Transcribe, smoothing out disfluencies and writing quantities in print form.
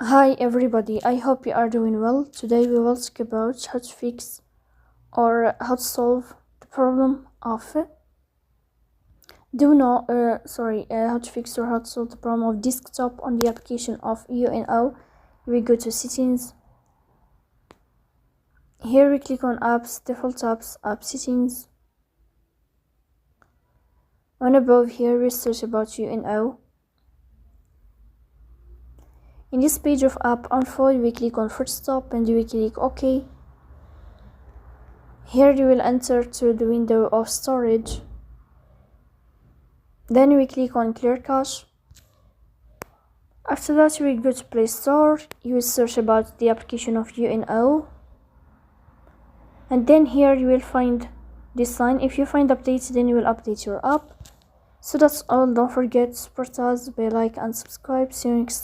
Hi everybody, I hope you are doing well. Today we will talk about how to fix or how to solve the problem of how to fix or how to solve the problem of desktop on the application of UNO. We go to settings. Here we click on apps, default apps, app settings. On above here we search about UNO. In this page of app info, we click on first stop and we click OK. Here you will enter to the window of storage. Then we click on clear cache. After that we go to Play Store. You will search about the application of UNO. And then here you will find this sign. If you find updates, then you will update your app. So that's all. Don't forget to support us by like and subscribe. See you next time.